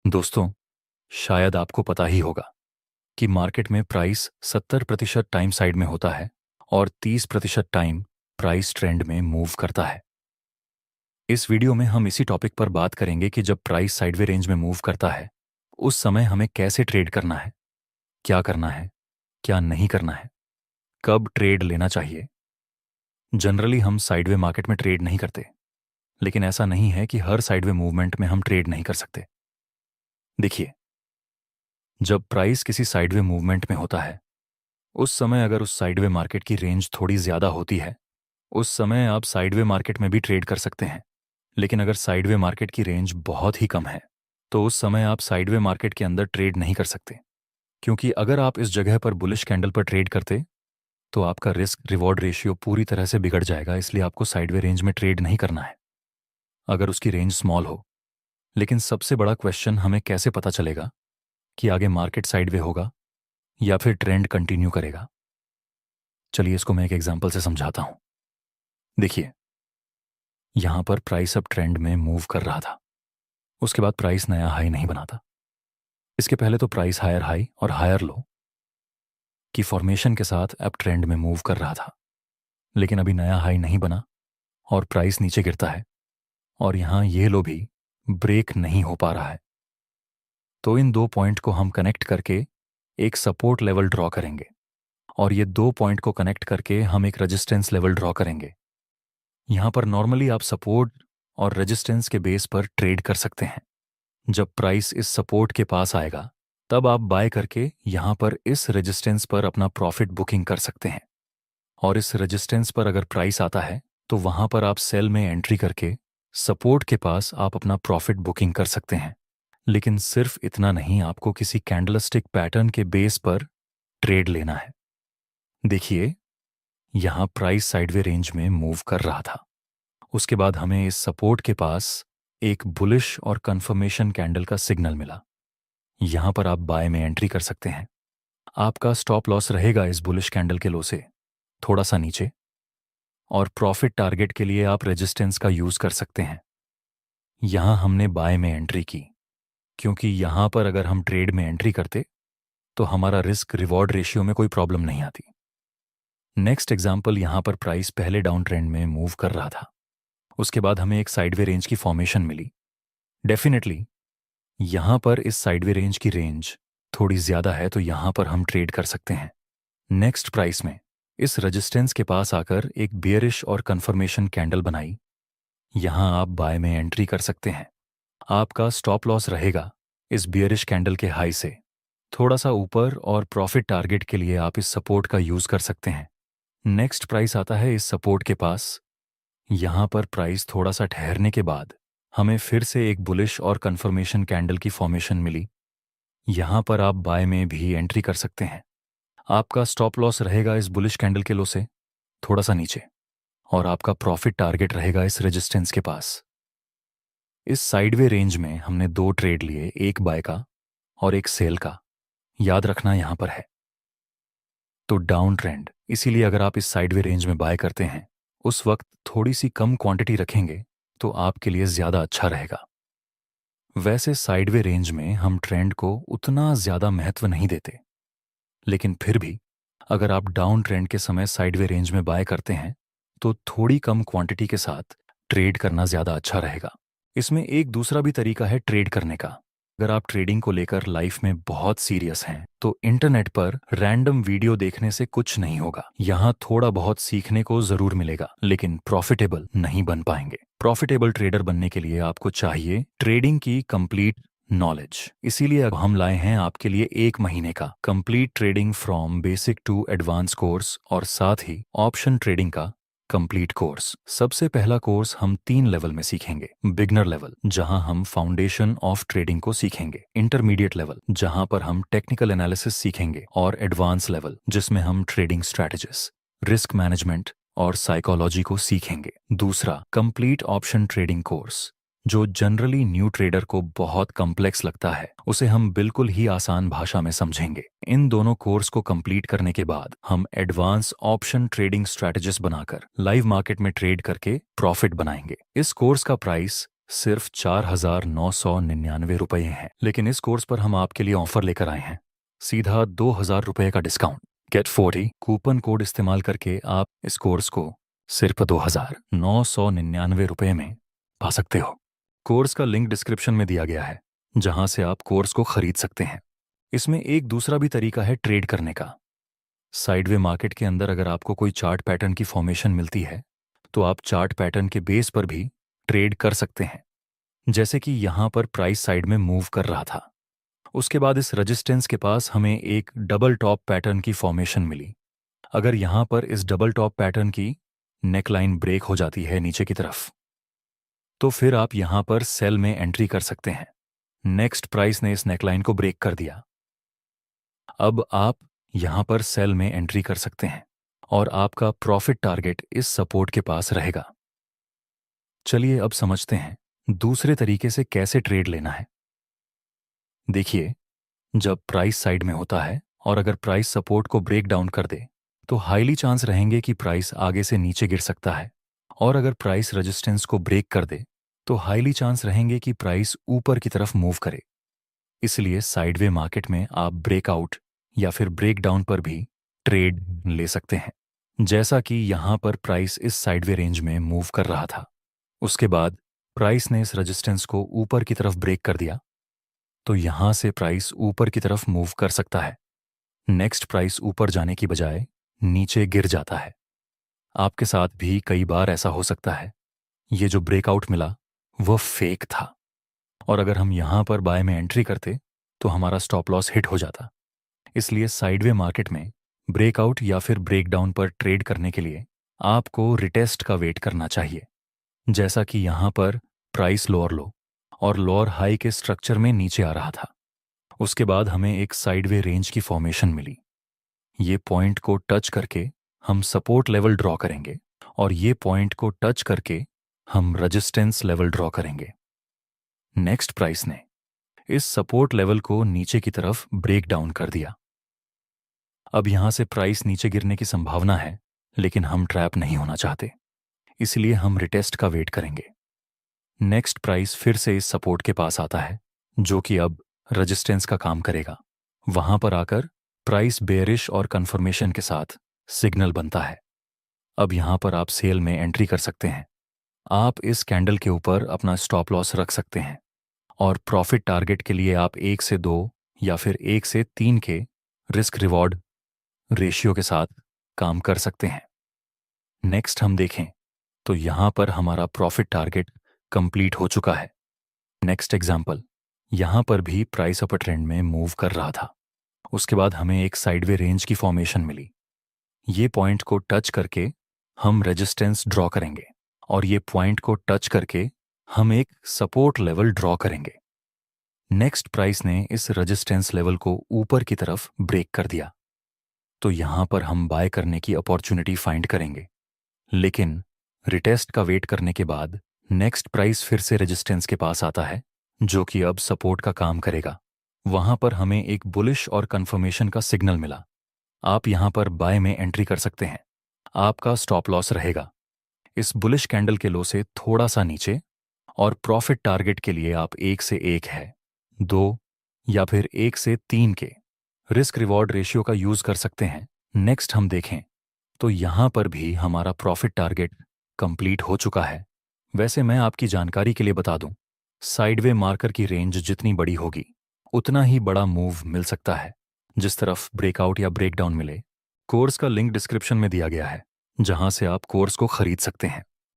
दोस्तों, शायद आपको पता ही होगा कि मार्केट में प्राइस 70% टाइम साइड में होता है और 30% टाइम प्राइस ट्रेंड में मूव करता है। इस वीडियो में हम इसी टॉपिक पर बात करेंगे कि जब प्राइस साइडवे रेंज में मूव करता है, उस समय हमें कैसे ट्रेड करना है, क्या करना है, क्या नहीं करना है, कब ट्रेड लेना चाहिए। जनरली हम साइडवे मार्केट में ट्रेड नहीं करते, लेकिन ऐसा नहीं है कि हर साइडवे मूवमेंट में हम ट्रेड नहीं कर सकते। देखिए, जब प्राइस किसी साइडवे मूवमेंट में होता है, उस समय अगर उस साइडवे मार्केट की रेंज थोड़ी ज़्यादा होती है, उस समय आप साइडवे मार्केट में भी ट्रेड कर सकते हैं। लेकिन अगर साइडवे मार्केट की रेंज बहुत ही कम है, तो उस समय आप साइडवे मार्केट के अंदर ट्रेड नहीं कर सकते, क्योंकि अगर आप इस जगह पर बुलिश कैंडल पर ट्रेड करते, तो आपका रिस्क रिवॉर्ड रेशियो पूरी तरह से बिगड़ जाएगा। इसलिए आपको साइडवे रेंज में ट्रेड नहीं करना है अगर उसकी रेंज स्मॉल हो। लेकिन सबसे बड़ा क्वेश्चन, हमें कैसे पता चलेगा कि आगे मार्केट साइडवे होगा या फिर ट्रेंड कंटिन्यू करेगा? चलिए इसको मैं एक एग्जांपल से समझाता हूं। देखिए, यहां पर प्राइस अब ट्रेंड में मूव कर रहा था। उसके बाद प्राइस नया हाई नहीं बना था। इसके पहले तो प्राइस हायर हाई और हायर लो की फॉर्मेशन के साथ अब ट्रेंड में मूव कर रहा था। लेकिन अभी नया हाई नहीं बना और प्राइस नीचे गिरता है, और यहां ये लो भी ब्रेक नहीं हो पा रहा है। तो इन दो पॉइंट को हम कनेक्ट करके एक सपोर्ट लेवल ड्रॉ करेंगे, और ये दो पॉइंट को कनेक्ट करके हम एक रेजिस्टेंस लेवल ड्रॉ करेंगे। यहां पर नॉर्मली आप सपोर्ट और रेजिस्टेंस के बेस पर ट्रेड कर सकते हैं। जब प्राइस इस सपोर्ट के पास आएगा, तब आप बाय करके यहां पर इस रेजिस्टेंस पर अपना प्रॉफिट बुकिंग कर सकते हैं। और इस रेजिस्टेंस पर अगर प्राइस आता है, तो वहां पर आप सेल में एंट्री करके सपोर्ट के पास आप अपना प्रॉफिट बुकिंग कर सकते हैं। लेकिन सिर्फ इतना नहीं, आपको किसी कैंडलस्टिक पैटर्न के बेस पर ट्रेड लेना है। देखिए, यहां प्राइस साइडवे रेंज में मूव कर रहा था। उसके बाद हमें इस सपोर्ट के पास एक बुलिश और कंफर्मेशन कैंडल का सिग्नल मिला। यहां पर आप बाय में एंट्री कर सकते हैं। आपका स्टॉप लॉस रहेगा इस बुलिश कैंडल के लो से थोड़ा सा नीचे, और प्रॉफिट टारगेट के लिए आप रेजिस्टेंस का यूज कर सकते हैं। यहां हमने बाय में एंट्री की, क्योंकि यहां पर अगर हम ट्रेड में एंट्री करते, तो हमारा रिस्क रिवॉर्ड रेशियो में कोई प्रॉब्लम नहीं आती। नेक्स्ट एग्जांपल, यहां पर प्राइस पहले डाउन ट्रेंड में मूव कर रहा था। उसके बाद हमें एक साइडवे रेंज की फॉर्मेशन मिली। डेफिनेटली यहां पर इस साइडवे रेंज की रेंज थोड़ी ज्यादा है, तो यहां पर हम ट्रेड कर सकते हैं। नेक्स्ट प्राइस में इस रेजिस्टेंस के पास आकर एक बियरिश और कंफर्मेशन कैंडल बनाई। यहां आप बाय में एंट्री कर सकते हैं। आपका स्टॉप लॉस रहेगा इस बियरिश कैंडल के हाई से थोड़ा सा ऊपर, और प्रॉफिट टारगेट के लिए आप इस सपोर्ट का यूज कर सकते हैं। नेक्स्ट प्राइस आता है इस सपोर्ट के पास। यहां पर प्राइस थोड़ा सा ठहरने के बाद हमें फिर से एक बुलिश और कंफर्मेशन कैंडल की फॉर्मेशन मिली। यहां पर आप बाय में भी एंट्री कर सकते हैं। आपका स्टॉप लॉस रहेगा इस बुलिश कैंडल के लो से थोड़ा सा नीचे, और आपका प्रॉफिट टारगेट रहेगा इस रेजिस्टेंस के पास। इस साइडवे रेंज में हमने दो ट्रेड लिए, एक बाय का और एक सेल का। याद रखना यहां पर है तो डाउन ट्रेंड, इसीलिए अगर आप इस साइडवे रेंज में बाय करते हैं, उस वक्त थोड़ी सी कम क्वांटिटी रखेंगे तो आपके लिए ज्यादा अच्छा रहेगा। वैसे साइडवे रेंज में हम ट्रेंड को उतना ज्यादा महत्व नहीं देते, लेकिन फिर भी अगर आप डाउन ट्रेंड के समय साइडवे रेंज में बाय करते हैं, तो थोड़ी कम क्वांटिटी के साथ ट्रेड करना ज्यादा अच्छा रहेगा। इसमें एक दूसरा भी तरीका है ट्रेड करने का। अगर आप ट्रेडिंग को लेकर लाइफ में बहुत सीरियस हैं, तो इंटरनेट पर रैंडम वीडियो देखने से कुछ नहीं होगा। यहाँ थोड़ा बहुत सीखने को जरूर मिलेगा, लेकिन प्रॉफिटेबल नहीं बन पाएंगे। प्रॉफिटेबल ट्रेडर बनने के लिए आपको चाहिए ट्रेडिंग की कंप्लीट नॉलेज। इसीलिए अब हम लाए हैं आपके लिए 1 महीने का complete trading from basic to advance course, और साथ ही ऑप्शन ट्रेडिंग का कंप्लीट कोर्स। सबसे पहला कोर्स हम 3 लेवल में सीखेंगे। बिगनर लेवल, जहां हम फाउंडेशन ऑफ ट्रेडिंग को सीखेंगे। इंटरमीडिएट लेवल, जहां पर हम टेक्निकल एनालिसिस सीखेंगे। और एडवांस लेवल, जिसमें हम ट्रेडिंग स्ट्रैटेजीज, रिस्क मैनेजमेंट और साइकोलॉजी को सीखेंगे। दूसरा, कंप्लीट ऑप्शन ट्रेडिंग कोर्स, जो जनरली न्यू ट्रेडर को बहुत कॉम्प्लेक्स लगता है, उसे हम बिल्कुल ही आसान भाषा में समझेंगे। इन दोनों कोर्स को कंप्लीट करने के बाद हम एडवांस ऑप्शन ट्रेडिंग स्ट्रैटेजिस्ट बनाकर लाइव मार्केट में ट्रेड करके प्रॉफिट बनाएंगे। इस कोर्स का प्राइस सिर्फ 4,999 रुपये हैं। लेकिन इस कोर्स पर हम आपके लिए ऑफर लेकर आए हैं, सीधा 2,000 रुपये का डिस्काउंट। गेट 40 कूपन कोड इस्तेमाल करके आप इस कोर्स को सिर्फ 2,999 रुपये में पा सकते हो। कोर्स का लिंक डिस्क्रिप्शन में दिया गया है, जहां से आप कोर्स को खरीद सकते हैं। इसमें एक दूसरा भी तरीका है ट्रेड करने का। साइडवे मार्केट के अंदर अगर आपको कोई चार्ट पैटर्न की फॉर्मेशन मिलती है, तो आप चार्ट पैटर्न के बेस पर भी ट्रेड कर सकते हैं। जैसे कि यहां पर प्राइस साइड में मूव कर रहा था, उसके बाद इस रेजिस्टेंस के पास हमें एक डबल टॉप पैटर्न की फॉर्मेशन मिली। अगर यहां पर इस डबल टॉप पैटर्न की नेकलाइन ब्रेक हो जाती है नीचे की तरफ, तो फिर आप यहां पर सेल में एंट्री कर सकते हैं। नेक्स्ट प्राइस ने इस नेकलाइन को ब्रेक कर दिया। अब आप यहां पर सेल में एंट्री कर सकते हैं और आपका प्रॉफिट टारगेट इस सपोर्ट के पास रहेगा। चलिए अब समझते हैं दूसरे तरीके से कैसे ट्रेड लेना है। देखिए, जब प्राइस साइड में होता है और अगर प्राइस सपोर्ट को ब्रेक डाउन कर दे, तो हाईली चांस रहेंगे कि प्राइस आगे से नीचे गिर सकता है, और अगर प्राइस रेजिस्टेंस को ब्रेक कर दे, तो हाईली चांस रहेंगे कि प्राइस ऊपर की तरफ मूव करे। इसलिए साइडवे मार्केट में आप ब्रेकआउट या फिर ब्रेक डाउन पर भी ट्रेड ले सकते हैं। जैसा कि यहां पर प्राइस इस साइडवे रेंज में मूव कर रहा था, उसके बाद प्राइस ने इस रेजिस्टेंस को ऊपर की तरफ ब्रेक कर दिया, तो यहां से प्राइस ऊपर की तरफ मूव कर सकता है। नेक्स्ट प्राइस ऊपर जाने की बजाय नीचे गिर जाता है। आपके साथ भी कई बार ऐसा हो सकता है। ये जो ब्रेकआउट मिला वह फेक था, और अगर हम यहां पर बाय में एंट्री करते तो हमारा स्टॉप लॉस हिट हो जाता। इसलिए साइडवे मार्केट में ब्रेकआउट या फिर ब्रेकडाउन पर ट्रेड करने के लिए आपको रिटेस्ट का वेट करना चाहिए। जैसा कि यहां पर प्राइस लोअर लो और लोअर हाई के स्ट्रक्चर में नीचे आ रहा था, उसके बाद हमें एक साइडवे रेंज की फॉर्मेशन मिली। ये पॉइंट को टच करके हम सपोर्ट लेवल ड्रॉ करेंगे, और ये पॉइंट को टच करके हम रेजिस्टेंस लेवल ड्रॉ करेंगे। नेक्स्ट प्राइस ने इस सपोर्ट लेवल को नीचे की तरफ ब्रेक डाउन कर दिया। अब यहां से प्राइस नीचे गिरने की संभावना है, लेकिन हम ट्रैप नहीं होना चाहते, इसलिए हम रिटेस्ट का वेट करेंगे। नेक्स्ट प्राइस फिर से इस सपोर्ट के पास आता है, जो कि अब रेजिस्टेंस का काम करेगा। वहां पर आकर प्राइस बेयरिश और कंफर्मेशन के साथ सिग्नल बनता है। अब यहां पर आप सेल में एंट्री कर सकते हैं। आप इस कैंडल के ऊपर अपना स्टॉप लॉस रख सकते हैं, और प्रॉफिट टारगेट के लिए आप 1 से 2 या फिर 1 से 3 के रिस्क रिवॉर्ड रेशियो के साथ काम कर सकते हैं। नेक्स्ट हम देखें तो यहां पर हमारा प्रॉफिट टारगेट कंप्लीट हो चुका है। नेक्स्ट एग्जांपल, यहां पर भी प्राइस अपर ट्रेंड में मूव कर रहा था। उसके बाद हमें एक साइडवे रेंज की फॉर्मेशन मिली। ये पॉइंट को टच करके हम रेजिस्टेंस ड्रॉ करेंगे, और ये पॉइंट को टच करके हम एक सपोर्ट लेवल ड्रॉ करेंगे। नेक्स्ट प्राइस ने इस रेजिस्टेंस लेवल को ऊपर की तरफ ब्रेक कर दिया, तो यहां पर हम बाय करने की अपॉर्चुनिटी फाइंड करेंगे। लेकिन रिटेस्ट का वेट करने के बाद नेक्स्ट प्राइस फिर से रेजिस्टेंस के पास आता है, जो कि अब सपोर्ट का काम करेगा। वहां पर हमें एक बुलिश और कंफर्मेशन का सिग्नल मिला। आप यहां पर बाय में एंट्री कर सकते हैं। आपका स्टॉप लॉस रहेगा इस बुलिश कैंडल के लो से थोड़ा सा नीचे, और प्रॉफिट टारगेट के लिए आप 1 से 1 है, 2 या फिर 1 से 3 के रिस्क रिवॉर्ड रेशियो का यूज कर सकते हैं। नेक्स्ट हम देखें तो यहां पर भी हमारा प्रॉफिट टारगेट कंप्लीट हो चुका है। वैसे मैं आपकी जानकारी के लिए बता दूं, साइडवे मार्कर की रेंज जितनी बड़ी होगी उतना ही बड़ा मूव मिल सकता है, जिस तरफ ब्रेकआउट या ब्रेकडाउन मिले। कोर्स का लिंक डिस्क्रिप्शन में दिया गया है, जहां से आप कोर्स को खरीद सकते हैं।